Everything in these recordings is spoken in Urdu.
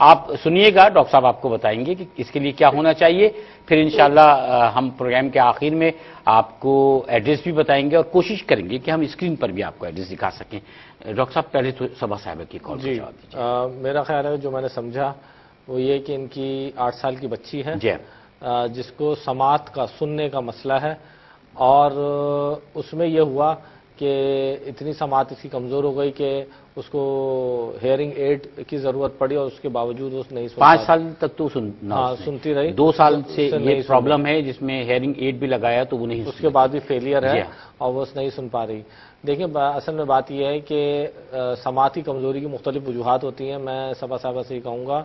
آپ سنیے گا، ڈاکٹر صاحب آپ کو بتائیں گے کہ اس کے لیے کیا ہونا چاہیے، پھر انشاءاللہ ہم پروگرام کے آخر میں آپ کو ایڈریس بھی بتائیں گے اور کوشش کریں گے کہ ہم اسکرین پر بھی آپ کو ایڈریس دکھا سکیں۔ ڈاکٹر صاحب پہلے تو صبا صاحبہ کی کال جی، جواب دیجیے۔ میرا خیال ہے جو میں نے سمجھا وہ یہ کہ ان کی 8 سال کی بچی ہے جی جس کو سماعت کا سننے کا مسئلہ ہے، اور اس میں یہ ہوا کہ اتنی سماعت اس کی کمزور ہو گئی کہ اس کو ہیئرنگ ایڈ کی ضرورت پڑی، اور اس کے باوجود وہ نہیں سن 5 سال تک تو سنتی رہی، 2 سال سے یہ پرابلم ہے جس میں ہیئرنگ ایڈ بھی لگایا تو وہ نہیں، اس کے بعد بھی فیلئر ہے اور وہ نہیں سن پا رہی۔ دیکھیں اصل میں بات یہ ہے کہ سماعتی کمزوری کی مختلف وجوہات ہوتی ہیں، میں صبا صاحبہ سے ہی کہوں گا،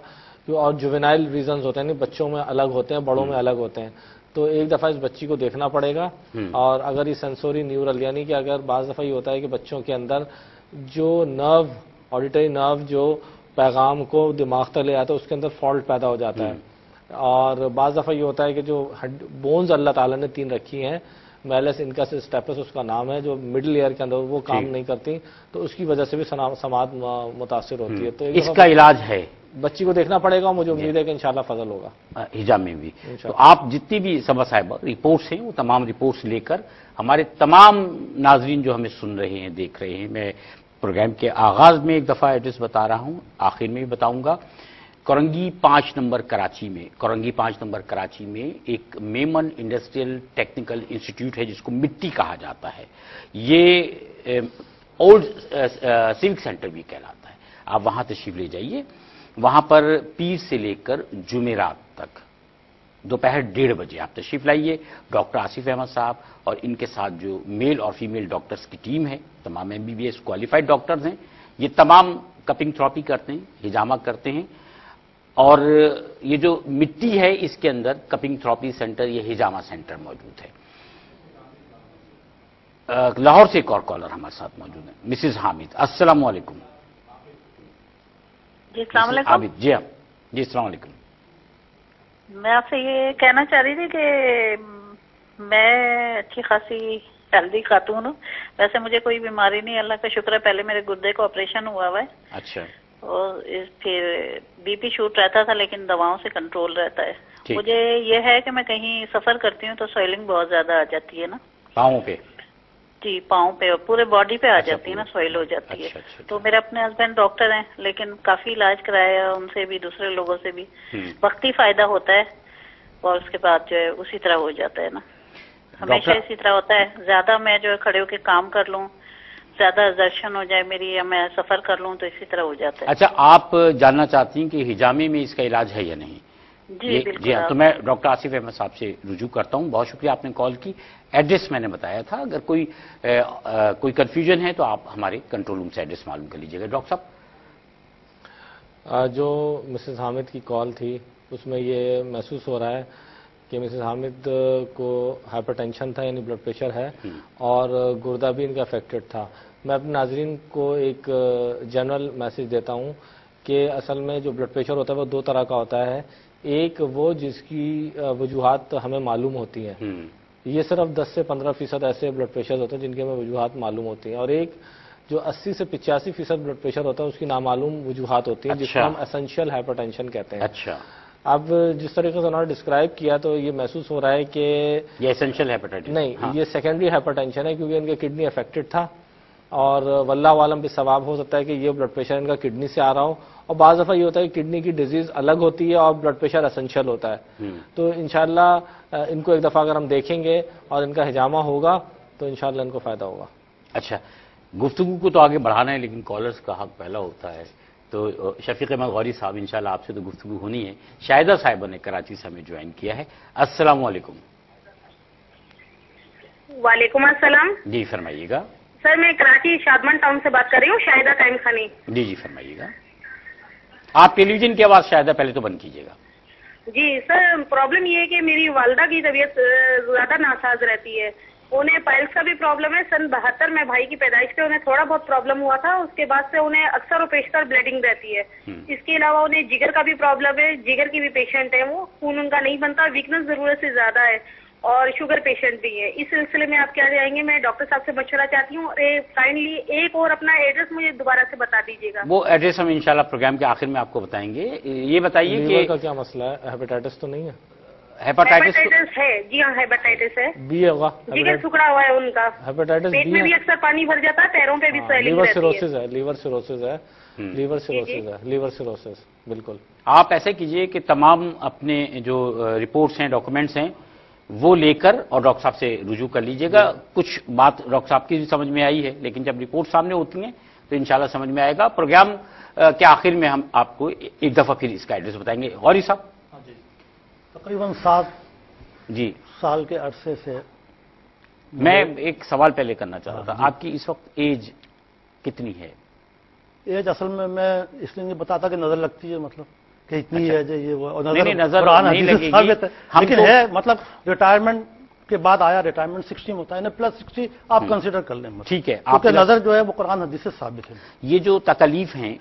اور جوینائل ریزنز ہوتے ہیں، بچوں میں الگ ہوتے ہیں، بڑوں میں الگ ہوتے ہیں، تو ایک دفعہ اس بچی کو دیکھنا پڑے گا، اور اگر یہ سینسوری نیورل یعنی کہ اگر بعض دفعہ یہ ہوتا ہے کہ بچوں کے اندر جو نرو آڈیٹری نرو جو پیغام کو دماغ تک لے آتا ہے اس کے اندر فالٹ پیدا ہو جاتا ہے، اور بعض دفعہ یہ ہوتا ہے کہ جو بونز اللہ تعالیٰ نے 3 رکھی ہیں، میلس انکس اسٹیپس اس کا نام ہے، جو مڈل ایئر کے اندر وہ کام نہیں کرتی، تو اس کی وجہ سے بھی سماعت متاثر ہوتی ہے۔ تو اس کا علاج ہے، بچی کو دیکھنا پڑے گا، مجھے امید ہے کہ انشاءاللہ فضل ہوگا حجاب میں بھی۔ تو آپ جتنی بھی صبا صاحبہ رپورٹس ہیں وہ تمام رپورٹس لے کر ہمارے تمام ناظرین جو ہمیں سن رہے ہیں دیکھ رہے ہیں، میں پروگرام کے آغاز میں ایک دفعہ ایڈریس بتا رہا ہوں، آخر میں بھی بتاؤں گا، کورنگی 5 نمبر کراچی میں ایک میمن انڈسٹریل ٹیکنیکل انسٹیٹیوٹ ہے جس کو مٹی کہا جاتا ہے، یہ اولڈ سیوک سینٹر بھی کہلاتا ہے، آپ وہاں تشریف لے جائیے، وہاں پر پیر سے لے کر جمعرات تک دوپہر 1:30 بجے آپ تشریف لائیے، ڈاکٹر آصف احمد صاحب اور ان کے ساتھ جو میل اور فیمیل ڈاکٹرز کی ٹیم ہے، تمام MBBS کوالیفائڈ ڈاکٹرز ہیں، یہ تمام کپنگ تھراپی کرتے ہیں، ہجامہ کرتے ہیں، اور یہ جو مٹی ہے اس کے اندر کپنگ تھراپی سینٹر، یہ ہجامہ سینٹر موجود ہے۔ لاہور سے ایک اور کالر ہمارے ساتھ موجود ہیں، مسز حامد، السلام علیکم۔ جی السلام علیکم۔ جی ہاں جی، السلام علیکم۔ میں آپ سے یہ کہنا چاہ رہی تھی کہ میں اچھی خاصی ہیلدی خاتون ہوں، ویسے مجھے کوئی بیماری نہیں، اللہ کا شکر ہے، پہلے میرے گردے کو آپریشن ہوا ہے، اچھا، اور پھر BP شوٹ رہتا تھا لیکن دواؤں سے کنٹرول رہتا ہے۔ مجھے یہ ہے کہ میں کہیں سفر کرتی ہوں تو سویلنگ بہت زیادہ آ جاتی ہے نا پاؤں پہ، جی پاؤں پہ اور پورے باڈی پہ آ جاتی ہے نا، سویل ہو جاتی ہے۔ تو میرے اپنے ہسبینڈ ڈاکٹر ہیں لیکن کافی علاج کرایا ان سے بھی، دوسرے لوگوں سے بھی، وقتی فائدہ ہوتا ہے اور اس کے بعد جو ہے اسی طرح ہو جاتا ہے نا، ہمیشہ اسی طرح ہوتا ہے، زیادہ میں جو ہے کھڑے ہو کے کام کر لوں، زیادہ ایگزرشن ہو جائے میری یا میں سفر کر لوں تو اسی طرح ہو جاتا ہے۔ اچھا، آپ جاننا چاہتی ہیں کہ ہجامے میں اس کا علاج ہے یا نہیں؟ جی بالکل۔ جی ہاں، تو میں ڈاکٹر آصف احمد صاحب سے رجوع کرتا ہوں، بہت شکریہ آپ نے کال کی، ایڈریس میں نے بتایا تھا، اگر کوئی کنفیوژن ہے تو آپ ہمارے کنٹرول روم سے ایڈریس معلوم کر لیجیے گا۔ ڈاکٹر صاحب، جو مسز حامد کی کال تھی اس میں یہ محسوس ہو رہا ہے کہ مسز حامد کو ہائپر ٹینشن تھا، یعنی بلڈ پریشر ہے، اور گردہ بھی ان کا افیکٹڈ تھا۔ میں اپنے ناظرین کو ایک جنرل میسج دیتا ہوں کہ اصل میں جو بلڈ پریشر ہوتا ہے وہ 2 طرح کا ہوتا ہے، ایک وہ جس کی وجوہات ہمیں معلوم ہوتی ہیں، یہ صرف 10 سے 15% ایسے بلڈ پریشر ہوتے ہیں جن کے ہمیں وجوہات معلوم ہوتی ہیں، اور ایک جو 80 سے 85% بلڈ پریشر ہوتا ہے اس کی نامعلوم وجوہات ہوتی ہیں، جس کو ہم اسینشیل ہائپر ٹینشن کہتے ہیں۔ اچھا، اب جس طریقے سے انہوں نے ڈسکرائب کیا تو یہ محسوس ہو رہا ہے کہ یہ اسینشیل ہیپاٹائٹس نہیں، یہ سیکنڈری ہائپر ٹینشن ہے، کیونکہ ان کے کڈنی افیکٹڈ تھا، اور واللہ عالم بھی ثواب ہو سکتا ہے کہ یہ بلڈ پریشر ان کا کڈنی سے آ رہا ہو، اور بعض دفعہ یہ ہوتا ہے کہ کڈنی کی ڈیزیز الگ ہوتی ہے اور بلڈ پریشر اسینشیل ہوتا ہے، تو انشاءاللہ ان کو ایک دفعہ اگر ہم دیکھیں گے اور ان کا ہجامہ ہوگا تو انشاءاللہ ان کو فائدہ ہوگا۔ اچھا، گفتگو کو تو آگے بڑھانا ہے لیکن کالرز کا حق پہلا ہوتا ہے، تو شفیق احمد غوری صاحب انشاءاللہ آپ سے تو گفتگو ہونی ہے، شاہدہ صاحبہ نے کراچی سے ہمیں جوائن کیا ہے، السلام علیکم۔ وعلیکم السلام۔ جی فرمائیے گا۔ سر میں کراچی شادمان ٹاؤن سے بات کر رہی ہوں، شاہدہ قائم خانی۔ جی فرمائیے گا۔ آپ ٹیلی ویژن کی آواز شاہدہ پہلے تو بند کیجیے گا۔ جی سر، پرابلم یہ ہے کہ میری والدہ کی طبیعت زیادہ ناساز رہتی ہے، انہیں پائلس کا بھی پرابلم ہے، سن 72 میں بھائی کی پیدائش پہ انہیں تھوڑا بہت پرابلم ہوا تھا، اس کے بعد سے انہیں اکثر و بیشتر بلیڈنگ رہتی ہے، اس کے علاوہ انہیں جگر کا بھی پرابلم ہے، جگر کی بھی پیشنٹ ہے وہ، خون ان کا نہیں بنتا، ویکنس ضرورت سے زیادہ ہے، اور شوگر پیشنٹ بھی ہے. اس سلسلے میں آپ کیا جائیں گے؟ میں ڈاکٹر صاحب سے مشورہ چاہتی ہوں. کائنڈلی ایک اور اپنا ایڈریس مجھے دوبارہ سے بتا دیجیے گا. وہ ایڈریس ہم انشاءاللہ پروگرام کے آخر میں آپ کو بتائیں گے. یہ بتائیے کہ لیور کا کیا مسئلہ ہے؟ ہیپیٹائٹس تو نہیں ہے؟ ہیپاٹائٹس ہے جی ہاں, ہیپاٹائٹس ہے. بی ہوگا. جگر سکڑا ہوا ہے ان کا. ہیپیٹائٹس پیٹ میں بھی اکثر پانی بھر جاتا ہے, پیروں پہ بھی سویلنگ لیور رہتی سیروسز ہے. لیور سیروسز ہے. لیور سیروسز ہے. لیور سیروسز بالکل. آپ ایسے کیجئے کہ تمام اپنے جو رپورٹس ہیں, ڈاکومنٹس ہیں, وہ لے کر اور ڈاکٹر صاحب سے رجوع کر لیجئے گا. کچھ بات ڈاکٹر صاحب کی بھی سمجھ میں آئی ہے, لیکن جب رپورٹ سامنے ہوتی ہیں تو انشاءاللہ سمجھ میں آئے گا. پروگرام کے آخر میں ہم آپ کو ایک دفعہ پھر اس کا ایڈریس بتائیں گے. غوری صاحب. تقریباً 7 جی سال کے عرصے سے میں ایک سوال پہلے کرنا چاہ رہا تھا. آپ کی اس وقت ایج کتنی ہے؟ ایج اصل میں اس لیے نہیں بتاتا کہ نظر لگتی ہے, مطلب کہ اتنی ایج ہے یہ وہ, اور نظر قرآن نہیں حدیث لگے گی. ثابت ہے, ہم لیکن تو ہے مطلب ریٹائرمنٹ کے بعد آیا. ریٹائرمنٹ 60 میں ہوتا ہے, پلس 60 آپ کنسیڈر کر لیں. ٹھیک ہے, آپ کے نظر جو ہے وہ قرآن حدیث سے ثابت ہے. یہ جو تکلیف ہیں,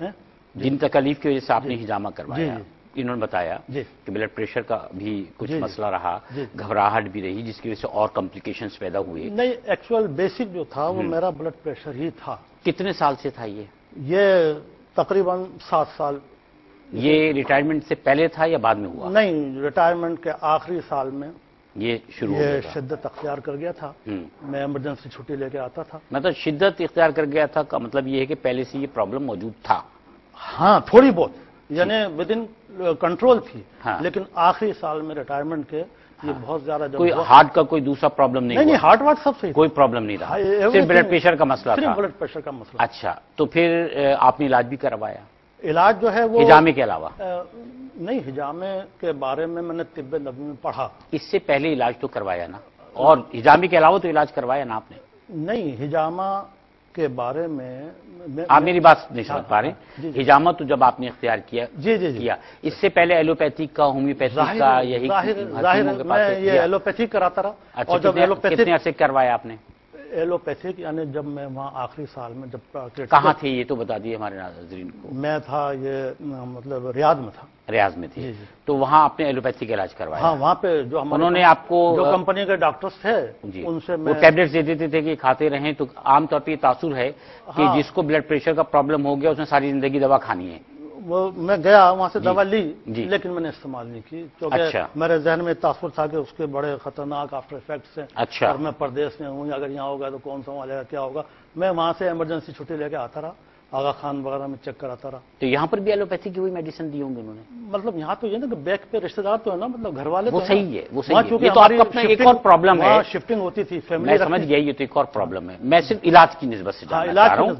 جن تکلیف کی وجہ سے آپ نے حجامہ کروایا, انہوں نے بتایا کہ بلڈ پریشر کا بھی کچھ مسئلہ رہا, گھبراہٹ بھی رہی, جس کی وجہ سے اور کمپلیکیشنز پیدا ہوئے. نہیں, ایکچوئل بیسک جو تھا وہ میرا بلڈ پریشر ہی تھا. کتنے سال سے تھا یہ تقریباً 7 سال. یہ ریٹائرمنٹ سے پہلے تھا یا بعد میں ہوا؟ نہیں, ریٹائرمنٹ کے آخری سال میں یہ شروع ہو گیا. شدت اختیار کر گیا تھا. میں ایمرجنسی چھٹی لے کے آتا تھا. مطلب شدت اختیار کر گیا تھا کا مطلب یہ ہے کہ پہلے سے یہ پرابلم موجود تھا؟ ہاں, تھوڑی بہت, یعنی ود ان کنٹرول تھی, لیکن آخری سال میں ریٹائرمنٹ کے یہ بہت زیادہ. کوئی ہارٹ کا کوئی دوسرا پرابلم نہیں؟ ہارٹ واٹ سب صحیح, کوئی پرابلم نہیں رہا, صرف بلڈ پریشر کا مسئلہ تھا. بلڈ پریشر کا مسئلہ. اچھا, تو پھر آپ نے علاج بھی کروایا؟ علاج جو ہے وہ حجامے کے علاوہ نہیں, حجامے کے بارے میں نے طب نبوی میں پڑھا. اس سے پہلے علاج تو کروایا نا, اور حجامے کے علاوہ تو علاج کروایا نا آپ نے؟ نہیں, حجامہ کے بارے میں آپ میری بات نہیں سمجھ پا رہے. حجامہ تو جب آپ نے اختیار کیا کیا, اس سے پہلے ایلوپیتھک کا, ہومیوپیتھک کا, یہی ظاہر میں یہ ایلوپیتھک کراتا رہا. اچھا, اور جب کتنے عرصے کروایا آپ نے ایلوپیتھک؟ یعنی جب میں وہاں آخری سال میں, جب کہاں تھے یہ تو بتا دیے ہمارے ناظرین کو. میں تھا یہ مطلب ریاض میں تھا. ریاض میں تھے, تو وہاں آپ نے ایلوپیتھی کا علاج کروایا؟ ہاں, وہاں پہ جو انہوں نے آپ کو جو کمپنی کے ڈاکٹرز تھے ان سے وہ ٹیبلٹس دے دیتے تھے کہ کھاتے رہیں. تو عام طور پہ یہ تاثر ہے کہ جس کو بلڈ پریشر کا پرابلم ہو گیا اس نے ساری زندگی دوا کھانی ہے. وہ میں گیا وہاں سے دوا لی, لیکن میں نے استعمال نہیں کی, کیونکہ میرے ذہن میں تاثر تھا کہ اس کے بڑے خطرناک آفٹر ایفیکٹس ہیں. اچھا, اور میں پردیس میں ہوں, اگر یہاں ہوگا تو کون سنبھالے گا, کیا ہوگا. میں وہاں سے ایمرجنسی چھٹی لے کے آتا رہا, آغا خان وغیرہ میں چیک کراتا رہا. تو یہاں پر بھی ایلوپیتھی کی وہی میڈیسن دی ہوں گے انہوں نے؟ مطلب یہاں تو یہ نا کہ بیک پہ رشتہ دار تو ہے نا, مطلب گھر والے. وہ صحیح ہے, وہ صحیح ہے. یہ تو آپ کا اپنا ایک اور پرابلم ہے, شفٹنگ ہوتی تھی فیملی. میں سمجھ گیا, یہ تو ایک اور پرابلم ہے. میں صرف علاج کی نسبت سے جاننا چاہ رہا ہوں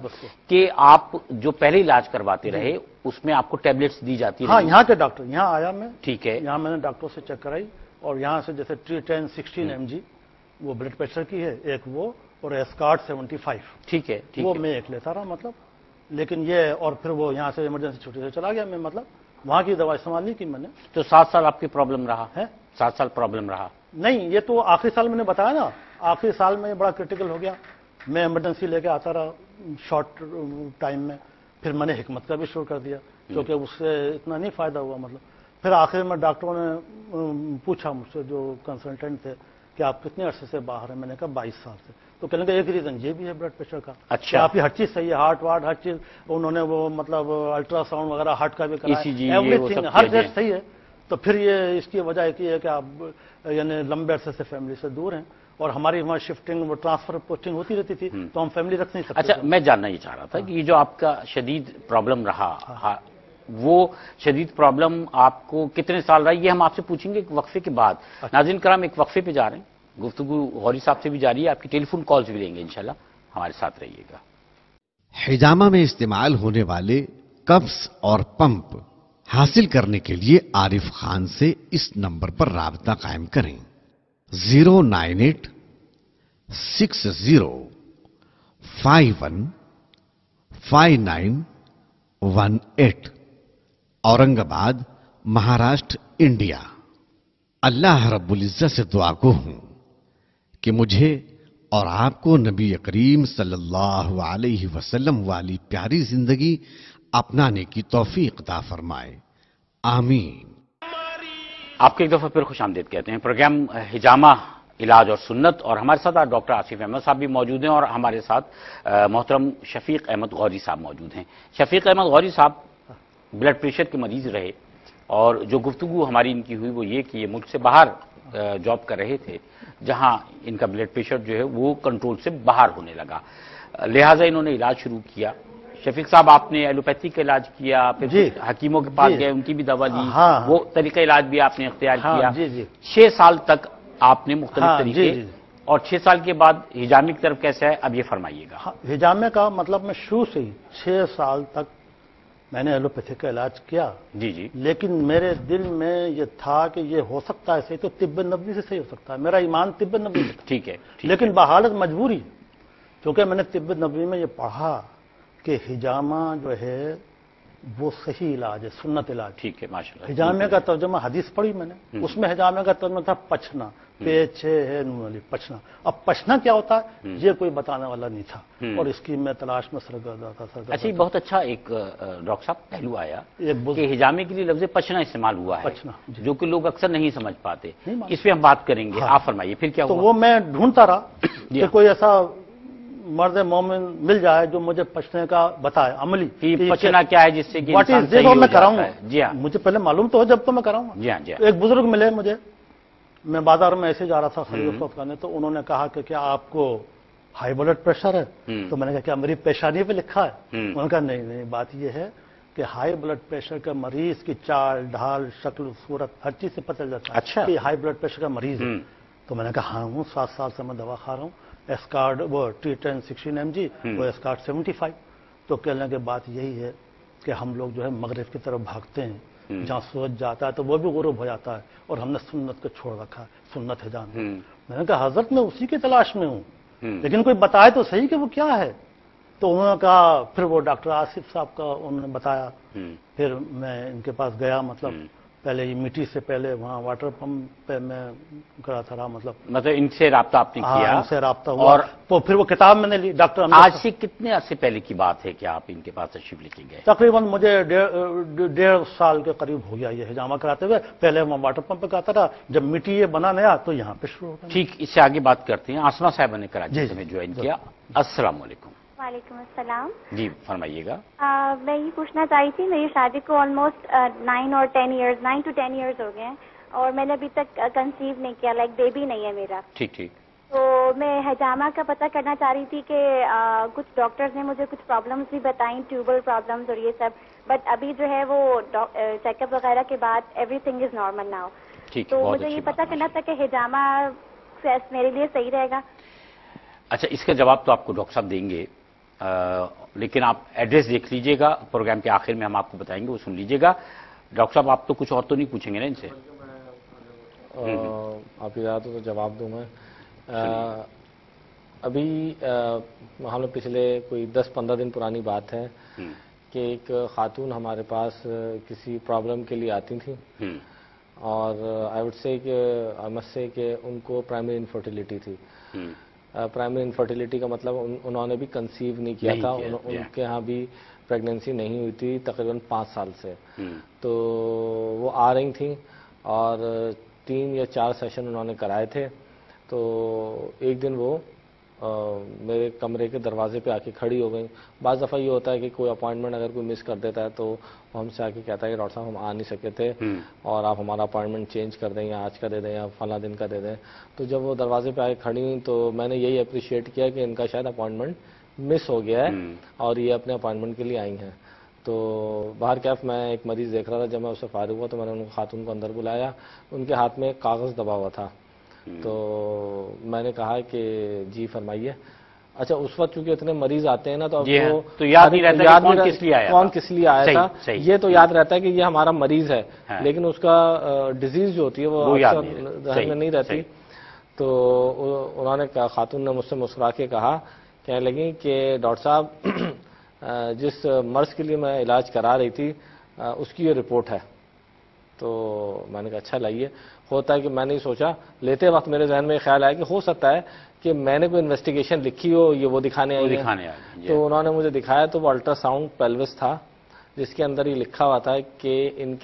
کہ آپ جو پہلے علاج کرواتے رہے اس میں آپ کو ٹیبلٹس دی جاتی ہیں؟ ہاں, یہاں کے ڈاکٹر, یہاں آیا میں, ٹھیک ہے, یہاں میں نے ڈاکٹر سے چیک کرائی, اور یہاں سے جیسے T10 16 mg وہ بلڈ پریشر کی ہے ایک, وہ, اور اسکارٹ 75. ٹھیک ہے, وہ میں ایک لیتا رہا مطلب. لیکن یہ, اور پھر وہ یہاں سے ایمرجنسی چھٹی سے چلا گیا میں, مطلب وہاں کی دوا استعمال نہیں کی میں نے. تو 7 سال آپ کی پرابلم رہا ہے؟ 7 سال پرابلم رہا؟ نہیں, یہ تو آخری سال میں نے بتایا نا, آخری سال میں بڑا کرٹیکل ہو گیا. میں ایمرجنسی لے کے آتا رہا شارٹ ٹائم میں. پھر میں نے حکمت کا بھی شروع کر دیا, کیونکہ اس سے اتنا نہیں فائدہ ہوا. مطلب پھر آخر میں ڈاکٹروں نے پوچھا مجھ سے, جو کنسلٹنٹ تھے, کہ آپ کتنے عرصے سے باہر ہیں. میں نے کہا 22 سال سے. تو کہنے کا ایک ریزن یہ بھی ہے بلڈ پریشر کا. اچھا, آپ کی ہر چیز صحیح ہے, ہارٹ واٹ ہر چیز. انہوں نے وہ مطلب الٹرا ساؤنڈ وغیرہ ہارٹ کا بھی کرایا, ایوری تھنگ, ہر چیز صحیح ہے. تو پھر یہ اس کی وجہ یہ ہے کہ آپ یعنی لمبے عرصے سے فیملی سے دور ہیں, اور ہماری وہاں شفٹنگ, وہ ٹرانسفر پوسٹنگ ہوتی رہتی تھی, تو ہم فیملی رکھ نہیں سکتے. اچھا, میں جاننا یہ چاہ رہا تھا کہ یہ جو آپ کا شدید پرابلم رہا, وہ شدید پرابلم آپ کو کتنے سال رہا, یہ ہم آپ سے پوچھیں گے ایک وقفے کے بعد. ناظرین کرام, ایک وقفے پہ جا رہے ہیں, گفتگو غوری صاحب سے بھی جاری ہے, آپ کی ٹیلی فون کالز بھی لیں گے انشاءاللہ, ہمارے ساتھ رہیے گا. حجامہ میں استعمال ہونے والے کپس اور پمپ حاصل کرنے کے لیے عارف خان سے اس نمبر پر رابطہ قائم کریں. 098 60 51 5918 اورنگ آباد, مہاراشٹر, انڈیا. اللہ رب العزت سے دعا گو ہوں کہ مجھے اور آپ کو نبی کریم صلی اللہ علیہ وسلم والی پیاری زندگی اپنانے کی توفیق عطا فرمائے, آمین. آپ کو ایک دفعہ پھر خوش آمدید کہتے ہیں. پروگرام حجامہ علاج اور سنت. اور ہمارے ساتھ آج ڈاکٹر آصف احمد صاحب بھی موجود ہیں اور ہمارے ساتھ محترم شفیق احمد غوری صاحب موجود ہیں. شفیق احمد غوری صاحب بلڈ پریشر کے مریض رہے اور جو گفتگو ہماری ان کی ہوئی وہ یہ کہ یہ ملک سے باہر جاب کر رہے تھے جہاں ان کا بلڈ پریشر جو ہے وہ کنٹرول سے باہر ہونے لگا, لہٰذا انہوں نے علاج شروع کیا. شفیق صاحب آپ نے ایلوپیتھی کا علاج کیا, پھر حکیموں کے پاس گئے, ان کی بھی دوا لی, وہ طریقہ علاج بھی آپ نے اختیار کیا. 6 سال تک آپ نے مختلف طریقے, اور 6 سال کے بعد ہجامے کی طرف کیسے ہے اب یہ فرمائیے گا. ہجامے کا مطلب میں شروع سے ہی 6 سال تک میں نے ایلوپیتھی کا علاج کیا. جی لیکن میرے دل میں یہ تھا کہ یہ ہو سکتا ہے صحیح تو طب نبوی سے صحیح ہو سکتا ہے, میرا ایمان طب نبوی سے. ٹھیک ہے. لیکن بحالت مجبوری, کیونکہ میں نے طب نبوی میں یہ پڑھا کہ ہجامہ جو ہے وہ صحیح علاج ہے, سنت علاج. ٹھیک ہے, ماشاءاللہ. ہجامے کا ترجمہ حدیث پڑھی میں نے, اس میں ہجامے کا ترجمہ تھا پچھنا, پیچھے ہے نون علی پچھنا. اب پچھنا کیا ہوتا ہے یہ کوئی بتانے والا نہیں تھا, اور اس کی میں تلاش میں سرگردہ تھا. اچھا, یہ بہت اچھا ایک ڈاکٹر صاحب پہلو آیا کہ ہجامے کے لیے لفظ پچھنا استعمال ہوا ہے, جو کہ لوگ اکثر نہیں سمجھ پاتے. اس پہ ہم بات کریں گے, آپ فرمائیے پھر کیا ہوا. تو وہ میں ڈھونڈتا رہا کہ کوئی ایسا مرد مومن مل جائے جو مجھے پچھنے کا بتائے عملی پچھنا کیا ہے جس سے کہ انسان صحیح ہو جاتا ہے. جی ہاں, مجھے پہلے معلوم تو ہو جب تو میں کراؤں گا. جی ہاں, جی ہاں. ایک بزرگ ملے مجھے, میں بازار میں ایسے جا رہا تھا خرید و فروخت کرنے, تو انہوں نے کہا کہ کیا آپ کو ہائی بلڈ پریشر ہے؟ تو میں نے کہا کیا میری پیشانی پہ لکھا ہے؟ انہوں نے کہا نہیں, بات یہ ہے کہ ہائی بلڈ پریشر کا مریض کی چال ڈھال شکل صورت ہر چیز سے پتہ چلتا ہے کہ ہائی بلڈ پریشر کا مریض ہے. تو میں نے کہا ہاں ہوں, 7 سال سے میں دوا کھا رہا ہوں, اسکارڈ وہ T10 16 mg, وہ اسکارڈ 75. تو کہنے کے بات یہی ہے کہ ہم لوگ جو ہے مغرب کی طرف بھاگتے ہیں, جہاں سورج جاتا ہے تو وہ بھی غروب ہو جاتا ہے, اور ہم نے سنت کو چھوڑ رکھا ہے, سنت ہے جان. میں نے کہا حضرت میں اسی کی تلاش میں ہوں, لیکن کوئی بتائے تو صحیح کہ وہ کیا ہے. تو انہوں نے کہا, پھر وہ ڈاکٹر آصف صاحب کا انہوں نے بتایا, پھر میں ان کے پاس گیا. مطلب پہلے یہ مٹی سے پہلے وہاں واٹر پمپ پہ میں کراتا رہا. مطلب ان سے رابطہ آپ نے کیا, ان سے رابطہ ہوا, اور تو پھر وہ کتاب میں نے لی. ڈاکٹر آج سے کتنے عرصے پہلے کی بات ہے کہ آپ ان کے پاس تشریف لے کے گئے؟ تقریباً مجھے 1.5 سال کے قریب ہو گیا یہ ہجامہ کراتے ہوئے. پہلے وہاں واٹر پمپ پہ کراتا تھا, جب مٹی یہ بنا نیا تو یہاں پہ شروع ہو گیا. ٹھیک, اس سے آگے بات کرتے ہیں. آسما صاحبہ نے کراچی سے جوائن کیا. السلام علیکم. وعلیکم السلام. جی فرمائیے گا. میں یہ پوچھنا چاہی تھی, میری شادی کو آلموسٹ 9 to 10 ایئرز ہو گئے ہیں, اور میں نے ابھی تک کنسیو نہیں کیا, لائک بیبی نہیں ہے میرا. ٹھیک ٹھیک. تو میں ہجامہ کا پتہ کرنا چاہ رہی تھی کہ کچھ ڈاکٹرز نے مجھے کچھ پرابلمس بھی بتائیں, ٹیوبل پرابلمس اور یہ سب, بٹ ابھی جو ہے وہ چیک اپ وغیرہ کے بعد every thing is normal now. تو مجھے یہ پتہ کرنا تھا کہ ہجامہ میرے لیے صحیح رہے گا. اچھا, اس کا جواب تو آپ کو ڈاکٹر صاحب دیں گے, لیکن آپ ایڈریس دیکھ لیجئے گا, پروگرام کے آخر میں ہم آپ کو بتائیں گے, وہ سن لیجئے گا. ڈاکٹر صاحب آپ تو کچھ اور تو نہیں پوچھیں گے نا ان سے؟ آپ اجازت ہو تو جواب دوں میں. ابھی ہم لوگ پچھلے کوئی 10-15 دن پرانی بات ہے کہ ایک خاتون ہمارے پاس کسی پرابلم کے لیے آتی تھیں, اور آئی وڈ سے کہ ان کو پرائمری انفرٹیلیٹی تھی. پرائمری انفرٹیلیٹی کا مطلب انہوں نے بھی کنسیو نہیں کیا تھا, ان کے ہاں بھی پریگننسی نہیں ہوئی تھی تقریباً 5 سال سے. تو وہ آ رہی تھیں اور 3 یا 4 سیشن انہوں نے کرائے تھے. تو ایک دن وہ میرے کمرے کے دروازے پہ آ کے کھڑی ہو گئیں. بعض دفعہ یہ ہوتا ہے کہ کوئی اپوائنٹمنٹ اگر کوئی مس کر دیتا ہے تو وہ ہم سے آ کے کہتا ہے کہ ڈاکٹر صاحب ہم آ نہیں سکے تھے, اور آپ ہمارا اپوائنٹمنٹ چینج کر دیں, یا آج کا دے دیں, یا فلاں دن کا دے دیں. تو جب وہ دروازے پہ آ کے کھڑی ہوئی تو میں نے یہی اپریشیٹ کیا کہ ان کا شاید اپوائنٹمنٹ مس ہو گیا ہے, اور یہ اپنے اپوائنٹمنٹ کے لیے آئی ہیں. تو باہر کیف میں ایک مریض دیکھ رہا تھا, جب میں اس سے فارغ ہوا تو میں نے ان خاتون کو اندر بلایا. ان کے ہاتھ میں ایک کاغذ دبا ہوا تھا. تو میں نے کہا کہ جی فرمائیے. اچھا, اس وقت چونکہ اتنے مریض آتے ہیں نا, تو یاد نہیں رہتا کون کس لیے آیا تھا. یہ تو یاد رہتا ہے کہ یہ ہمارا مریض ہے, لیکن اس کا ڈیزیز جو ہوتی ہے وہ ذہن میں نہیں رہتی. تو انہوں نے خاتون نے مجھ سے مسکرا کے کہا, کہنے لگی کہ ڈاکٹر صاحب جس مرض کے لیے میں علاج کرا رہی تھی اس کی یہ رپورٹ ہے. تو میں نے کہا اچھا لائیے. ہوتا ہے کہ میں نہیں سوچا, لیتے وقت میرے ذہن میں خیال آیا کہ ہو سکتا ہے کہ میں نے کوئی انویسٹیگیشن لکھی ہو, یہ وہ دکھانے آئی ہے. تو انہوں نے مجھے دکھایا تو وہ الٹرا ساؤنڈ پیلوس تھا, جس کے اندر یہ لکھا ہوا تھا کہ ان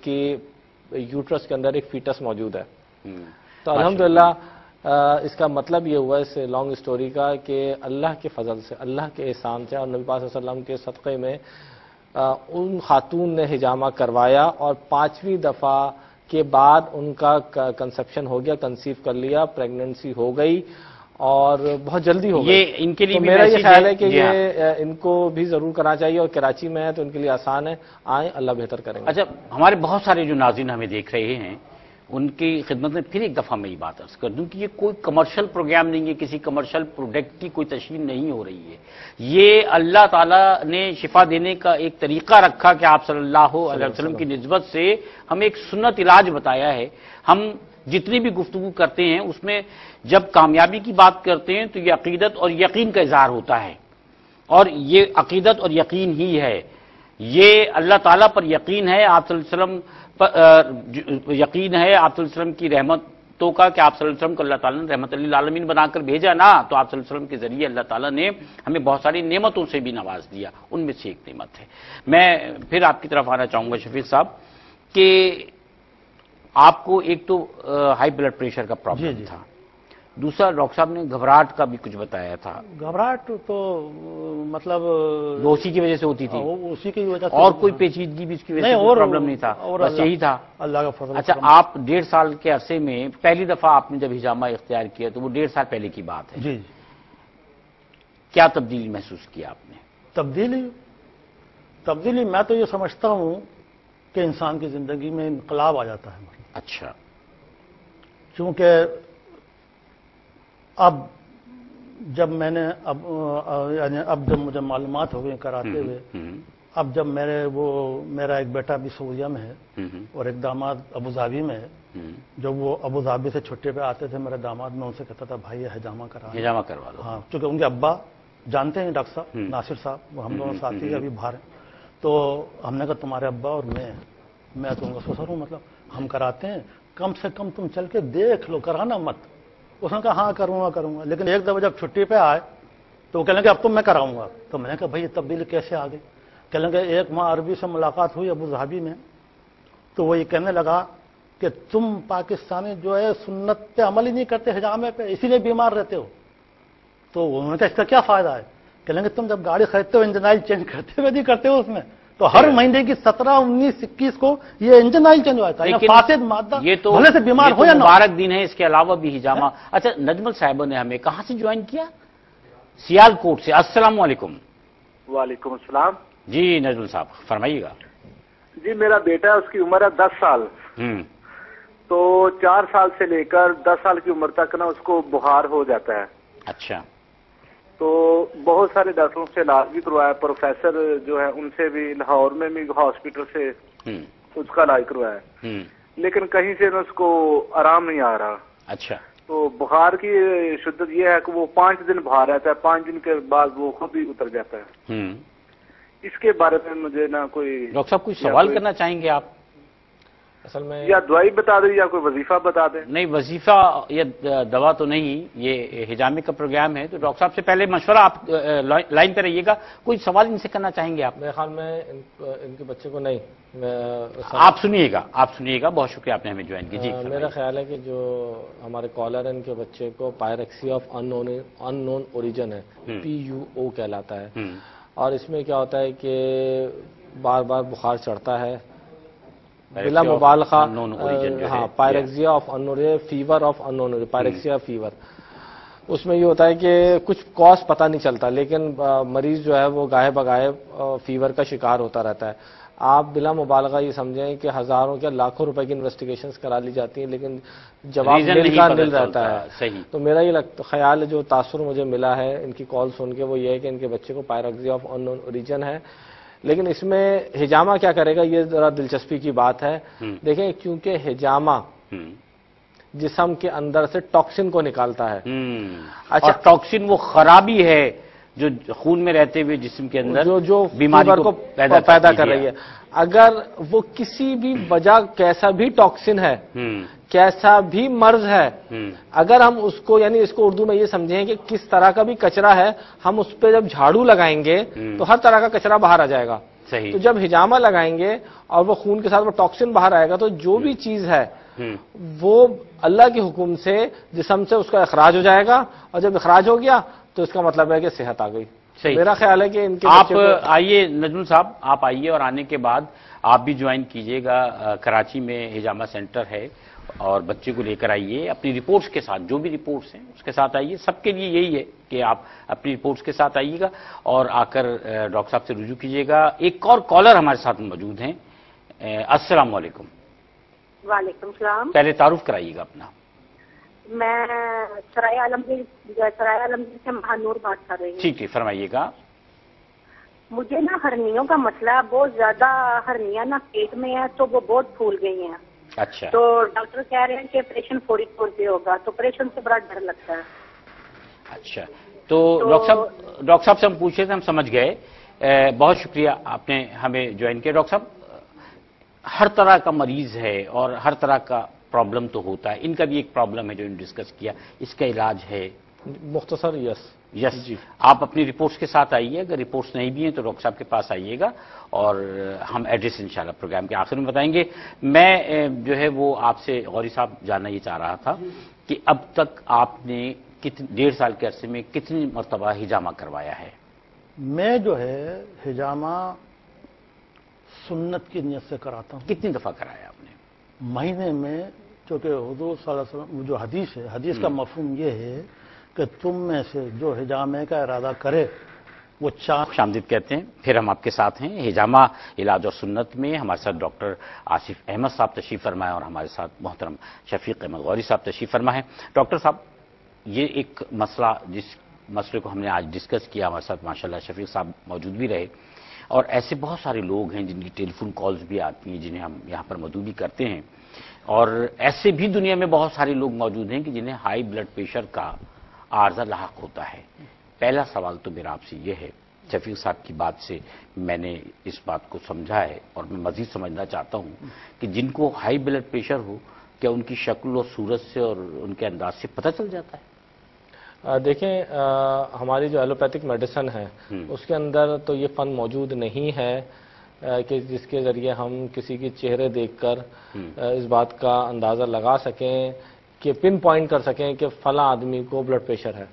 کے یوٹرس کے اندر ایک فیٹس موجود ہے. تو الحمدللہ اس کا مطلب یہ ہوا اس لانگ سٹوری کا کہ اللہ کے فضل سے، اللہ کے احسان سے اور نبی پاک صلی اللہ علیہ وسلم کے صدقے میں ان خاتون نے حجامہ کروایا اور 5ویں دفعہ کے بعد ان کا کنسیپشن ہو گیا، کنسیو کر لیا، پریگننسی ہو گئی اور بہت جلدی ہو گئی. یہ ان کے لیے میرا یہ خیال ہے کہ یہ ان کو بھی ضرور کرنا چاہیے، اور کراچی میں ہے تو ان کے لیے آسان ہے، آئیں اللہ بہتر کریں گے. اچھا، ہمارے بہت سارے جو ناظرین ہمیں دیکھ رہے ہیں ان کی خدمت میں پھر ایک دفعہ میں یہ بات عرض کر دوں کہ یہ کوئی کمرشل پروگرام نہیں ہے، کسی کمرشل پروڈکٹ کی کوئی تشہیر نہیں ہو رہی ہے. یہ اللہ تعالیٰ نے شفا دینے کا ایک طریقہ رکھا کہ آپ صلی اللہ علیہ وسلم کی نسبت سے ہمیں ایک سنت علاج بتایا ہے. ہم جتنی بھی گفتگو کرتے ہیں اس میں جب کامیابی کی بات کرتے ہیں تو یہ عقیدت اور یقین کا اظہار ہوتا ہے، اور یہ عقیدت اور یقین ہی ہے. یہ اللہ تعالیٰ پر یقین ہے، آپ صلی اللہ علیہ وسلم پر یقین ہے، آپ صلی اللہ علیہ وسلم کی رحمتوں کا کہ آپ صلی اللہ علیہ وسلم کو اللہ تعالیٰ نے رحمت للعالمین بنا کر بھیجا نا، تو آپ صلی اللہ علیہ وسلم کے ذریعے اللہ تعالیٰ نے ہمیں بہت ساری نعمتوں سے بھی نواز دیا، ان میں سے ایک نعمت ہے. میں پھر آپ کی طرف آنا چاہوں گا شفیق صاحب کہ آپ کو ایک تو ہائی بلڈ پریشر کا پرابلم تھا، دوسرا ڈاکٹر صاحب نے گھبراہٹ کا بھی کچھ بتایا تھا. گھبراہٹ تو مطلب اسی کی وجہ سے ہوتی تھی، اسی کی وجہ سے، اور کوئی پیچیدگی بھی اس کی وجہ سے پرابلم نہیں تھا، بس یہی تھا اللہ کا فضل. اچھا، آپ 1.5 سال کے عرصے میں پہلی دفعہ آپ نے جب حجامہ اختیار کیا تو وہ 1.5 سال پہلے کی بات ہے. جی. کیا تبدیلی محسوس کیا آپ نے؟ تبدیلی میں تو یہ سمجھتا ہوں کہ انسان کی زندگی میں انقلاب آ جاتا ہے. اچھا. کیونکہ اب جب میں نے اب جب مجھے معلومات ہو گئی کراتے ہوئے، اب جب میرا ایک بیٹا بھی سعودیہ میں ہے اور ایک داماد ابوظہبی میں ہے. جب وہ ابوظہبی سے چھٹی پہ آتے تھے میرے داماد، میں ان سے کہتا تھا بھائی یہ حجامہ کروا دو. ہاں، چونکہ ان کے ابا جانتے ہیں ڈاکٹر صاحب ناصر صاحب، وہ ہم دونوں ساتھی ابھی باہر ہیں. تو ہم نے کہا تمہارے ابا اور میں تو ان کا سسر ہوں، مطلب ہم کراتے ہیں، کم سے کم تم چل کے دیکھ لو، کرانا مت. اس نے کہا ہاں کروں گا. لیکن ایک دفعہ جب چھٹی پہ آئے تو وہ کہنے لگے اب تو میں کراؤں گا. تو میں نے کہا بھائی یہ تبدیلی کیسے آ گئی؟ کہنے لگے ایک ماہ عربی سے ملاقات ہوئی ابوظہبی میں، تو وہ یہ کہنے لگا کہ تم پاکستانی جو ہے سنت پہ عمل ہی نہیں کرتے حجامے پہ، اسی لیے بیمار رہتے ہو. تو انہوں نے کہا اس کا کیا فائدہ ہے؟ کہنے لگے تم جب گاڑی خریدتے ہو انجن آئل چینج کرتے ہوئے نہیں کرتے ہو اس میں، تو ہر مہینے کی 17، 19، 21 کو یہ انجن آئل چینج ہوتا ہے. فاسد مادہ یہ تو بھلے سے بیمار ہو یا نہ. مبارک دن ہے، اس کے علاوہ بھی حجامہ. اچھا، نجمل صاحبہ نے ہمیں کہاں سے جوائن کیا؟ سیال کوٹ سے. السلام علیکم. وعلیکم السلام. جی نجمل صاحب فرمائیے گا. جی میرا بیٹا ہے، اس کی عمر ہے 10 سال. تو 4 سال سے لے کر 10 سال کی عمر تک نا اس کو بخار ہو جاتا ہے. اچھا. تو بہت سارے ڈاکٹروں سے علاج بھی کروایا، پروفیسر جو ہے ان سے بھی، لاہور میں بھی ہاسپٹل سے اس کا علاج کروایا، لیکن کہیں سے اس کو آرام نہیں آ رہا. اچھا. تو بخار کی شدت یہ ہے کہ وہ 5 دن بخار رہتا ہے، 5 دن کے بعد وہ خود ہی اتر جاتا ہے. اس کے بارے میں مجھے نا کوئی ڈاکٹر صاحب کچھ سوال کرنا چاہیں گے آپ؟ اصل میں یا دوائی بتا دیں یا کوئی وظیفہ بتا دیں. نہیں، وظیفہ یا دوا تو نہیں، یہ حجامے کا پروگرام ہے. تو ڈاکٹر صاحب سے پہلے مشورہ، آپ لائن پہ رہیے گا. کوئی سوال ان سے کرنا چاہیں گے آپ؟ میرے خیال میں ان کے بچے کو نہیں. آپ سنیے گا. بہت شکریہ آپ نے ہمیں جوائن کی. جی میرا خیال ہے کہ جو ہمارے کالر ہیں ان کے بچے کو پائریکسیا آف ان نون اوریجن ہے، PUO کہلاتا ہے. اور اس میں کیا ہوتا ہے کہ بار بار بخار چڑھتا ہے بلا مبالغہ. ہاں، pyrexia of unknown, fever of unknown, pyrexia fever. اس میں یہ ہوتا ہے کہ کچھ کاز پتہ نہیں چلتا، لیکن مریض جو ہے وہ گاہے بگاہے فیور کا شکار ہوتا رہتا ہے. آپ بلا مبالغہ یہ سمجھیں کہ ہزاروں کے لاکھوں روپے کی انویسٹیگیشنز کرا لی جاتی ہیں، لیکن جواب نل رہتا ہے. تو میرا یہ خیال جو تاثر مجھے ملا ہے ان کی کال سن کے وہ یہ ہے کہ ان کے بچے کو پائریکسیا آف ان نون اوریجن ہے. لیکن اس میں حجامہ کیا کرے گا یہ ذرا دلچسپی کی بات ہے. دیکھیں، کیونکہ حجامہ جسم کے اندر سے ٹاکسن کو نکالتا ہے. اچھا، ٹاکسن وہ خرابی ہے جو خون میں رہتے ہوئے جسم کے اندر جو بیماری کو پیدا کر رہی ہے. اگر وہ کسی بھی وجہ کیسا بھی ٹاکسن ہے، کیسا بھی مرض ہے، اگر ہم اس کو، یعنی اس کو اردو میں یہ سمجھیں کہ کس طرح کا بھی کچرا ہے، ہم اس پہ جب جھاڑو لگائیں گے تو ہر طرح کا کچرا باہر آ جائے گا. تو جب حجامہ لگائیں گے اور وہ خون کے ساتھ وہ ٹاکسن باہر آئے گا تو جو بھی چیز ہے وہ اللہ کے حکم سے جسم سے اس کا اخراج ہو جائے گا، اور جب اخراج ہو گیا تو اس کا مطلب ہے کہ صحت آ گئی. میرا خیال ہے کہ ان کے آپ آئیے نجم صاحب، آپ آئیے اور آنے کے بعد آپ بھی جوائن کیجئے گا. کراچی میں ہجامہ سینٹر ہے اور بچے کو لے کر آئیے اپنی رپورٹس کے ساتھ، جو بھی رپورٹس ہیں اس کے ساتھ آئیے. سب کے لیے یہی ہے کہ آپ اپنی رپورٹس کے ساتھ آئیے گا اور آ کر ڈاکٹر صاحب سے رجوع کیجئے گا. ایک اور کالر ہمارے ساتھ موجود ہیں. السلام علیکم. وعلیکم السلام. پہلے تعارف کرائیے گا اپنا. میں سرائے عالمگیر سے مہانور بات کر رہی ہوں. ٹھیک ہے، فرمائیے گا. مجھے نا ہرنیوں کا مسئلہ ہے، بہت زیادہ ہرنیاں نا پیٹ میں ہے تو وہ بہت پھول گئی ہیں. اچھا. تو ڈاکٹر کہہ رہے ہیں کہ آپریشن فوری طور پہ ہوگا، تو آپریشن سے بڑا ڈر لگتا ہے. اچھا، تو ڈاکٹر صاحب سے ہم پوچھے تھے، ہم سمجھ گئے. بہت شکریہ آپ نے ہمیں جوائن کیا. ڈاکٹر صاحب، ہر طرح کا مریض ہے اور ہر طرح کا پرابلم تو ہوتا ہے. ان کا بھی ایک پرابلم ہے جو ڈسکس کیا، اس کا علاج ہے؟ مختصر یس جی. آپ اپنی رپورٹس کے ساتھ آئیے. اگر رپورٹس نہیں بھی ہیں تو ڈاکٹر صاحب کے پاس آئیے گا اور ہم ایڈریس انشاءاللہ پروگرام کے آخر میں بتائیں گے. میں جو ہے وہ آپ سے غوری صاحب جاننا یہ چاہ رہا تھا کہ اب تک آپ نے 1.5 سال کے عرصے میں کتنی مرتبہ ہجامہ کروایا ہے؟ میں جو ہے ہجامہ سنت کی نیت سے کراتا ہوں. کتنی دفعہ کرایا آپ نے؟ مہینے میں، چونکہ حضور صلی اللہ علیہ وسلم جو حدیث ہے، حدیث کا مفہوم یہ ہے کہ تم میں سے جو ہجامے کا ارادہ کرے وہ خوش آمدید کہتے ہیں. پھر ہم آپ کے ساتھ ہیں ہجامہ علاج اور سنت میں. ہمارے ساتھ ڈاکٹر آصف احمد صاحب تشریف فرما ہے اور ہمارے ساتھ محترم شفیق احمد غوری صاحب تشریف فرما ہے. ڈاکٹر صاحب، یہ ایک مسئلہ، جس مسئلے کو ہم نے آج ڈسکس کیا، ہمارے ساتھ ماشاءاللہ شفیق صاحب موجود بھی رہے، اور ایسے بہت سارے لوگ ہیں جن کی ٹیلی فون کالز بھی آتی ہیں، جنہیں ہم یہاں پر مدعو بھی کرتے ہیں، اور ایسے بھی دنیا میں بہت سارے لوگ موجود ہیں کہ جنہیں ہائی بلڈ پریشر کا عارضہ لاحق ہوتا ہے. پہلا سوال تو میرا آپ سے یہ ہے، شفیق صاحب کی بات سے میں نے اس بات کو سمجھا ہے اور میں مزید سمجھنا چاہتا ہوں کہ جن کو ہائی بلڈ پریشر ہو، کیا ان کی شکل و صورت سے اور ان کے انداز سے پتہ چل جاتا ہے؟ دیکھیں، ہماری جو ایلوپیتھک میڈیسن ہے اس کے اندر تو یہ فن موجود نہیں ہے کہ جس کے ذریعے ہم کسی کے چہرے دیکھ کر اس بات کا اندازہ لگا سکیں کہ پن پوائنٹ کر سکیں کہ فلاں آدمی کو بلڈ پریشر ہے.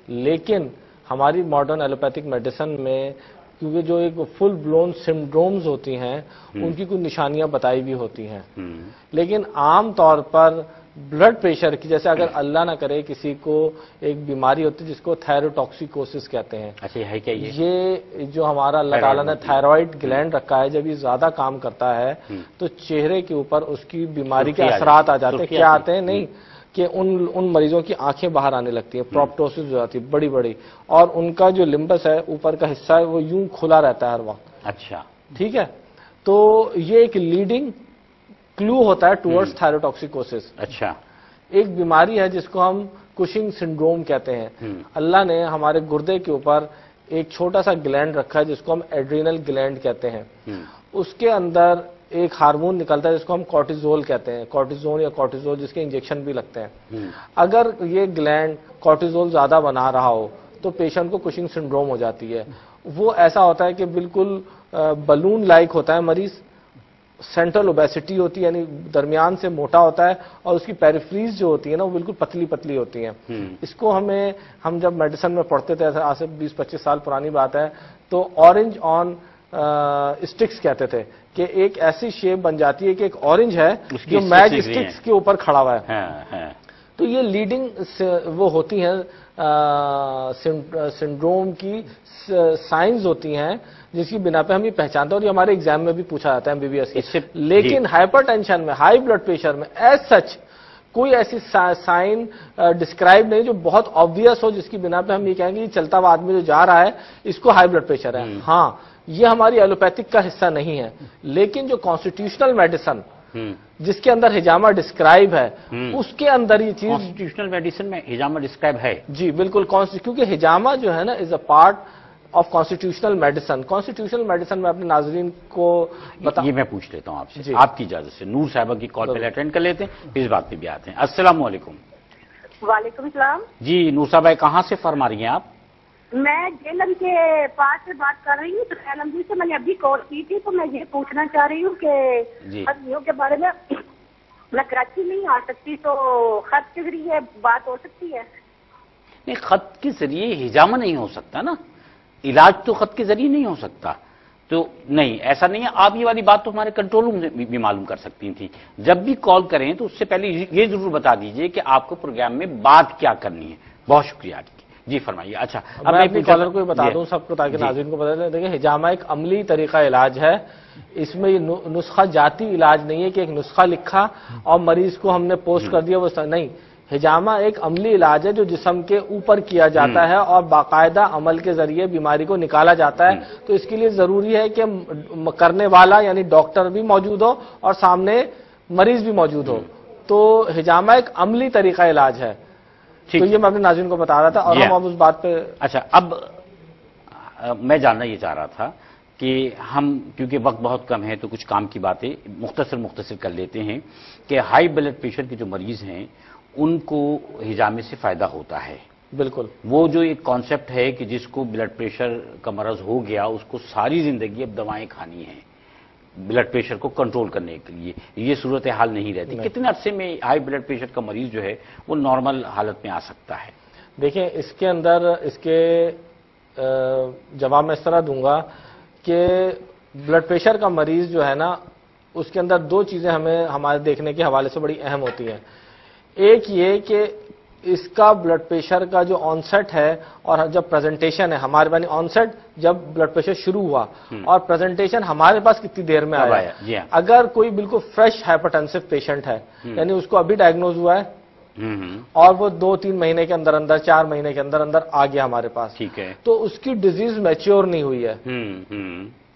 لیکن ہماری ماڈرن ایلوپیتھک میڈیسن میں کیونکہ جو ایک فل بلون سمڈرومز ہوتی ہیں ان کی کچھ نشانیاں بتائی بھی ہوتی ہیں، لیکن عام طور پر بلڈ پریشر کی، جیسے اگر اللہ نہ کرے کسی کو ایک بیماری ہوتی ہے جس کو تھائروٹاکسیکوسس کہتے ہیں. اچھا، ہے کیا یہ جو ہمارا اللہ تعالیٰ نے تھائرائڈ گلینڈ رکھا ہے، جب یہ زیادہ کام کرتا ہے تو چہرے کے اوپر اس کی بیماری کے اثرات آ جاتے ہیں. کیا آتے ہیں؟ نہیں، کہ ان مریضوں کی آنکھیں باہر آنے لگتی ہیں، پروپٹوسس ہو جاتی ہے بڑی بڑی، اور ان کا جو لمبس ہے اوپر کا حصہ ہے وہ یوں کھلا رہتا ہے ہر وقت. اچھا، ٹھیک ہے. تو یہ ایک لیڈنگ کلو ہوتا ہے ٹورڈز تھائروٹاکسیکوسس. اچھا. ایک بیماری ہے جس کو ہم کشنگ سنڈروم کہتے ہیں. اللہ نے ہمارے گردے کے اوپر ایک چھوٹا سا گلینڈ رکھا ہے جس کو ہم ایڈرینل گلینڈ کہتے ہیں. اس کے اندر ایک ہارمون نکلتا ہے جس کو ہم کورٹیزول کہتے ہیں، کورٹیزون یا کورٹیزول، جس کے انجیکشن بھی لگتے ہیں. اگر یہ گلینڈ کورٹیزول زیادہ بنا رہا ہو تو پیشنٹ کو کشنگ سنڈروم ہو جاتی ہے. وہ ایسا ہوتا ہے کہ بالکل بلون لائک ہوتا ہے مریض، سینٹرل اوبیسٹی ہوتی ہے، یعنی درمیان سے موٹا ہوتا ہے، اور اس کی پیریفریز جو ہوتی ہے نا وہ بالکل پتلی پتلی ہوتی ہیں. اس کو ہم جب میڈیسن میں پڑھتے تھے، آج سے 20-25 سال پرانی بات ہے، تو اورنج آن اسٹکس کہتے تھے کہ ایک ایسی شیپ بن جاتی ہے کہ ایک اورنج ہے جو میچ اسٹکس کے اوپر کھڑا ہوا ہے. تو یہ لیڈنگ وہ ہوتی ہیں سنڈروم کی سائنز ہوتی ہیں جس کی بنا پہ ہم یہ پہچانتے ہیں، اور یہ ہمارے ایگزام میں بھی پوچھا جاتا ہے MBBS کے. لیکن ہائپر ٹینشن میں، ہائی بلڈ پریشر میں ایز سچ کوئی ایسی سائن ڈسکرائب نہیں جو بہت آبویس ہو جس کی بنا پہ ہم یہ کہیں گے یہ چلتا ہوا آدمی جو جا رہا ہے اس کو ہائی بلڈ پریشر ہے. ہاں، یہ ہماری ایلوپیتھک کا حصہ نہیں ہے، لیکن جو کانسٹیٹیوشنل میڈیسن جس کے اندر ہجامہ ڈسکرائب ہے اس کے اندر یہ چیز کانسٹیٹیوشنل میڈیسن میں ہجامہ ڈسکرائب ہے. جی بالکل، کیونکہ ہجامہ جو ہے نا is a part of constitutional medicine. Constitutional medicine میں اپنے ناظرین کو یہ میں پوچھ لیتا ہوں آپ سے، آپ کی اجازت سے نور صاحبہ کی کال پہلے اٹینڈ کر لیتے ہیں، پھر اس بات پہ بھی آتے ہیں. السلام علیکم. وعلیکم السلام. جی نور صاحبہ کہاں سے فرما رہی ہیں آپ؟ میں جیلم کے پاس سے بات کر رہی ہوں. تو جیلم سے میں نے ابھی کال کی تھی، تو میں یہ پوچھنا چاہ رہی ہوں کہ ہرنیوں کے بارے میں میں کراچی نہیں آ سکتی تو خط کے ذریعے بات ہو سکتی ہے؟ نہیں، خط کے ذریعے ہجامہ نہیں ہو سکتا نا، علاج تو خط کے ذریعے نہیں ہو سکتا، تو نہیں ایسا نہیں ہے۔ آپ یہ والی بات تو ہمارے کنٹرول روم میں بھی معلوم کر سکتی تھی، جب بھی کال کریں تو اس سے پہلے یہ ضرور بتا دیجئے کہ آپ کو پروگرام میں بات کیا کرنی ہے۔ بہت شکریہ آپ کی، جی فرمائیے۔ اچھا اب میں اپنی کالر کو بتا دوں سب کو تاکہ ناظرین کو پتہ چلے، دیکھیں ہجامہ ایک عملی طریقہ علاج ہے، اس میں یہ نسخہ جاتی علاج نہیں ہے کہ ایک نسخہ لکھا اور مریض کو ہم نے پوسٹ کر دیا، وہ نہیں، ہجامہ ایک عملی علاج ہے جو جسم کے اوپر کیا جاتا ہے اور باقاعدہ عمل کے ذریعے بیماری کو نکالا جاتا ہے، تو اس کے لیے ضروری ہے کہ کرنے والا یعنی ڈاکٹر بھی موجود ہو اور سامنے مریض بھی موجود ہو، تو ہجامہ ایک عملی طریقہ علاج ہے۔ تو یہ میں اپنے ناظرین کو بتا رہا تھا اور ہم اب اس بات پہ اچھا اب میں جاننا یہ چاہ رہا تھا کہ ہم کیونکہ وقت بہت کم ہے تو کچھ کام کی باتیں مختصر کر لیتے ہیں کہ ہائی بلڈ پریشر کے جو مریض ہیں ان کو ہجامے سے فائدہ ہوتا ہے۔ بالکل، وہ جو ایک کانسیپٹ ہے کہ جس کو بلڈ پریشر کا مرض ہو گیا اس کو ساری زندگی اب دوائیں کھانی ہیں بلڈ پریشر کو کنٹرول کرنے کے لیے، یہ صورتحال نہیں رہتی۔ کتنے عرصے میں ہائی بلڈ پریشر کا مریض جو ہے وہ نارمل حالت میں آ سکتا ہے؟ دیکھیں اس کے اندر اس کے جواب میں اس طرح دوں گا کہ بلڈ پریشر کا مریض جو ہے نا اس کے اندر دو چیزیں ہمیں ہمارے دیکھنے کے حوالے سے بڑی اہم ہوتی ہیں۔ ایک یہ کہ اس کا بلڈ پریشر کا جو آن سیٹ ہے اور جب پریزنٹیشن ہے ہمارے پاس، آن سیٹ جب بلڈ پریشر شروع ہوا اور پریزنٹیشن ہمارے پاس کتنی دیر میں آیا۔ اگر کوئی بالکل فریش ہائپرٹینسو پیشنٹ ہے یعنی اس کو ابھی ڈائگنوز ہوا ہے اور وہ 2-3 مہینے کے اندر 4 مہینے کے اندر آ گیا ہمارے پاس، ٹھیک ہے، تو اس کی ڈیزیز میچور نہیں ہوئی ہے،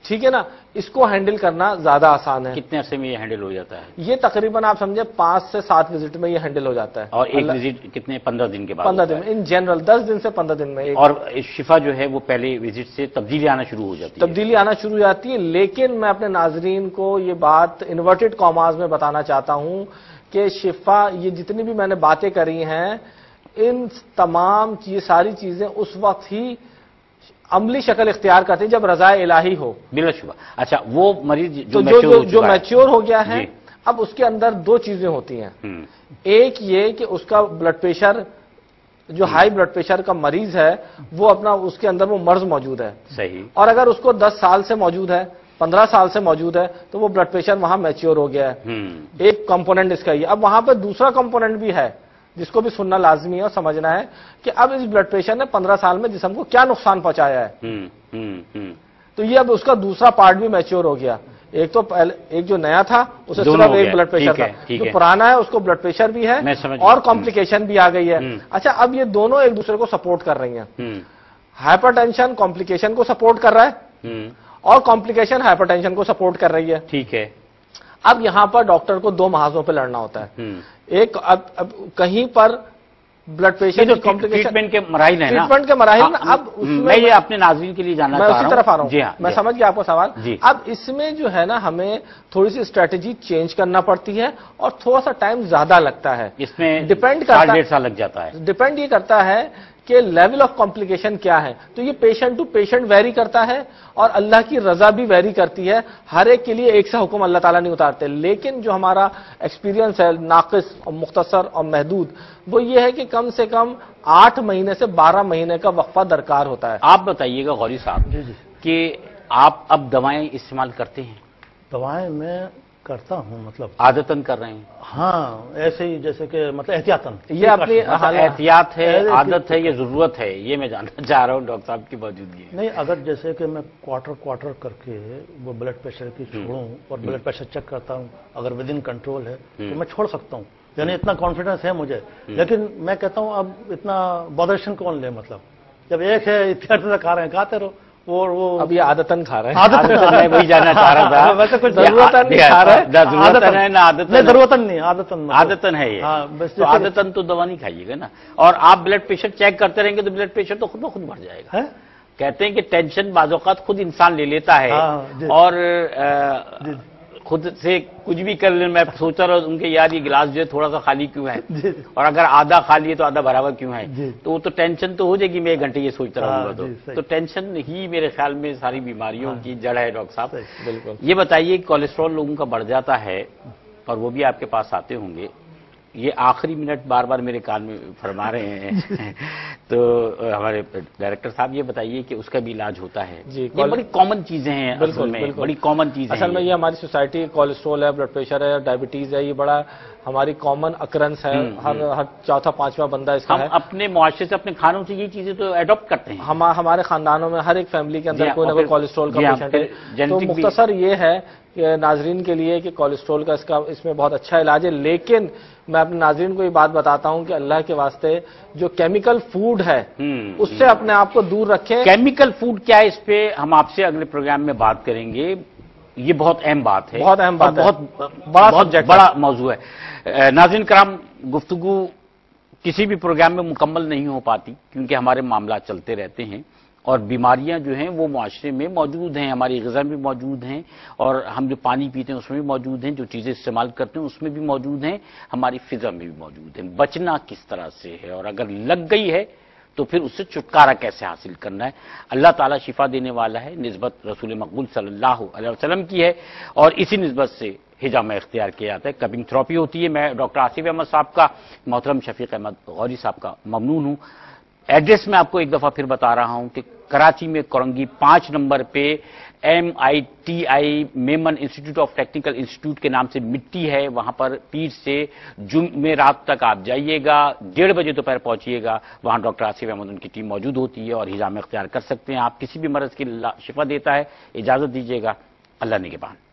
ٹھیک ہے نا، اس کو ہینڈل کرنا زیادہ آسان ہے۔ کتنے عرصے میں یہ ہینڈل ہو جاتا ہے؟ یہ تقریباً آپ سمجھے 5 سے 7 وزٹ میں یہ ہینڈل ہو جاتا ہے، اور ایک وزٹ کتنے 15 دن کے بعد؟ 15 دن ان جنرل 10 دن سے 15 دن میں، اور شفا جو ہے وہ پہلے وزٹ سے تبدیلی آنا شروع ہو جاتی ہے؟ تبدیلی آنا شروع ہو جاتی ہے، لیکن میں اپنے ناظرین کو یہ بات انورٹڈ کاماز میں بتانا چاہتا ہوں کہ شفا یہ جتنی بھی میں نے باتیں کری ہیں ان تمام یہ ساری چیزیں اس وقت ہی عملی شکل اختیار کرتے ہیں جب رضا الہی ہو، بلا شبہ۔ اچھا وہ مریض جو میچور ہو گیا ہے اب اس کے اندر 2 چیزیں ہوتی ہیں، ایک یہ کہ اس کا بلڈ پریشر جو ہائی بلڈ پریشر کا مریض ہے وہ اپنا اس کے اندر وہ مرض موجود ہے، صحیح، اور اگر اس کو 10 سال سے موجود ہے 15 سال سے موجود ہے تو وہ بلڈ پریشر وہاں میچور ہو گیا ہے، ایک کمپوننٹ اس کا یہ۔ اب وہاں پہ دوسرا کمپوننٹ بھی ہے جس کو بھی سننا لازمی ہے اور سمجھنا ہے کہ اب اس بلڈ پریشر نے 15 سال میں جسم کو کیا نقصان پہنچایا ہے، تو یہ اب اس کا دوسرا پارٹ بھی میچور ہو گیا۔ ایک تو ایک جو نیا تھا اسے صرف ایک بلڈ پریشر تھا، جو پرانا ہے اس کو بلڈ پریشر بھی ہے اور کمپلیکیشن بھی آ گئی ہے۔ اچھا اب یہ دونوں ایک دوسرے کو سپورٹ کر رہی ہیں، ہائپر ٹینشن کمپلیکیشن کو سپورٹ کر رہا ہے اور کمپلیکیشن ہائپر ٹینشن کو سپورٹ کر رہی ہے، ٹھیک ہے۔ اب یہاں پر ڈاکٹر کو 2 محاذوں پہ لڑنا ہوتا ہے، ایک اب کہیں پر بلڈ پریشر کی ٹریٹمنٹ کے مراحل ہیں، ٹریٹمنٹ کے مراحل، اب میں یہ اپنے ناظرین کے لیے جاننا چاہ رہا ہوں، میں اسی طرف آ رہا ہوں، میں سمجھ گیا آپ کا سوال۔ اب اس میں جو ہے نا ہمیں تھوڑی سی اسٹریٹجی چینج کرنا پڑتی ہے اور تھوڑا سا ٹائم زیادہ لگتا ہے، اس میں ڈیپینڈ کرتا ہے، 1.5 سال لگ جاتا ہے، ڈیپینڈ یہ کرتا ہے کہ لیول آف کمپلیکیشن کیا ہے، تو یہ پیشنٹ ٹو پیشنٹ ویری کرتا ہے اور اللہ کی رضا بھی ویری کرتی ہے، ہر ایک کے لیے ایک سا حکم اللہ تعالیٰ نہیں اتارتے، لیکن جو ہمارا ایکسپیرینس ہے ناقص اور مختصر اور محدود وہ یہ ہے کہ کم سے کم 8 مہینے سے 12 مہینے کا وقفہ درکار ہوتا ہے۔ آپ بتائیے گا غوری صاحب کہ آپ اب دوائیں استعمال کرتے ہیں؟ دوائیں میں کرتا ہوں، مطلب عادتاً کر رہے ہیں؟ ہاں ایسے ہی جیسے کہ مطلب احتیاطاً، یہ اپنی احتیاط ہے، عادت ہے، یہ ضرورت ہے، یہ میں جاننا چاہ رہا ہوں ڈاکٹر صاحب کی موجودگی نہیں، اگر جیسے کہ میں کوارٹر کر کے وہ بلڈ پریشر کی چھوڑوں اور بلڈ پریشر چیک کرتا ہوں اگر ود ان کنٹرول ہے تو میں چھوڑ سکتا ہوں، یعنی اتنا کانفیڈنس ہے مجھے، لیکن میں کہتا ہوں اب اتنا بادرشن کون لے، مطلب جب ایک ہے احتیاط کھا رہے ہیں کھاتے رہو، اور وہ اب یہ عادتاً کھا رہے ہیں، عادتاً میں وہی جاننا چاہ رہا تھا، ویسے کچھ ضرورتاً نہیں کھا رہے، ضرورتاً ہے نہ عادتاً؟ نہیں ضرورتاً نہیں، عادتاً ہے یہ، تو عادتاً تو دوا نہیں کھائیے گا نا، اور آپ بلڈ پریشر چیک کرتے رہیں گے تو بلڈ پریشر تو خود بخود بڑھ جائے گا۔ کہتے ہیں کہ ٹینشن بعض اوقات خود انسان لے لیتا ہے اور خود سے کچھ بھی کر لیں، میں سوچا رہا ہوں کہ یار یہ گلاس جو ہے تھوڑا سا خالی کیوں ہے، اور اگر آدھا خالی ہے تو آدھا بھرا ہوا کیوں ہے، تو وہ تو ٹینشن تو ہو جائے گی، میں 1 گھنٹے یہ سوچتا رہوں گا، تو ٹینشن ہی میرے خیال میں ساری بیماریوں کی جڑ ہے ڈاکٹر صاحب۔ بالکل۔ یہ بتائیے کولسٹرول لوگوں کا بڑھ جاتا ہے اور وہ بھی آپ کے پاس آتے ہوں گے. یہ آخری منٹ بار بار میرے کان میں فرما رہے ہیں. تو ہمارے ڈائریکٹر صاحب یہ بتائیے کہ اس کا بھی علاج ہوتا ہے؟ جی، یہ بڑی کامن چیزیں ہیں اصل میں، بڑی کامن چیزیں اصل میں. یہ ہماری سوسائٹی کولیسٹرول ہے، بلڈ پریشر ہے، ڈائبٹیز ہے، یہ بڑا ہماری کامن اکرنس ہے. ہر چوتھا پانچواں بندہ اس کا ہے. ہم اپنے معاشرے سے، اپنے کھانوں سے یہ چیزیں تو اڈاپٹ کرتے ہیں. ہمارے خاندانوں میں ہر ایک فیملی کے اندر کوئی نہ کوئی کولیسٹرول کا پیشنٹ ہے. تو مختصر یہ ہے کہ ناظرین کے لیے کہ کولیسٹرول کا اس میں بہت اچھا علاج ہے. لیکن میں اپنے ناظرین کو یہ بات بتاتا ہوں کہ اللہ کے واسطے جو کیمیکل فوڈ ہے اس سے اپنے آپ کو دور رکھیں. کیمیکل فوڈ کیا ہے، اس پہ ہم آپ سے اگلے پروگرام میں بات کریں گے. یہ بہت اہم بات ہے، بہت اہم بات ہے، بہت بڑا موضوع ہے. ناظرین کرام، گفتگو کسی بھی پروگرام میں مکمل نہیں ہو پاتی کیونکہ ہمارے معاملات چلتے رہتے ہیں اور بیماریاں جو ہیں وہ معاشرے میں موجود ہیں، ہماری غذا میں موجود ہیں، اور ہم جو پانی پیتے ہیں اس میں بھی موجود ہیں، جو چیزیں استعمال کرتے ہیں اس میں بھی موجود ہیں، ہماری فضا میں بھی موجود ہیں. بچنا کس طرح سے ہے، اور اگر لگ گئی ہے تو پھر اس سے چھٹکارا کیسے حاصل کرنا ہے. اللہ تعالیٰ شفا دینے والا ہے، نسبت رسول مقبول صلی اللہ علیہ وسلم کی ہے، اور اسی نسبت سے حجامہ اختیار کیا جاتا ہے. کبنگ تھراپی ہوتی ہے. میں ڈاکٹر آصف احمد صاحب کا، محترم شفیق احمد غوری صاحب کا ممنون ہوں. ایڈریس میں آپ کو ایک دفعہ پھر بتا رہا ہوں کہ کراچی میں کورنگی 5 نمبر پہ MITI Memon institute of technical institute کے نام سے مٹی ہے. وہاں پر پیر سے جمعرات تک آپ جائیے گا، 1:30 بجے دوپہر پہنچیے گا. وہاں ڈاکٹر آصف احمد ان کی ٹیم موجود ہوتی ہے اور حجامہ اختیار کر سکتے ہیں. آپ کسی بھی مرض کی شفا دیتا ہے. اجازت دیجیے گا. اللہ نگہبان.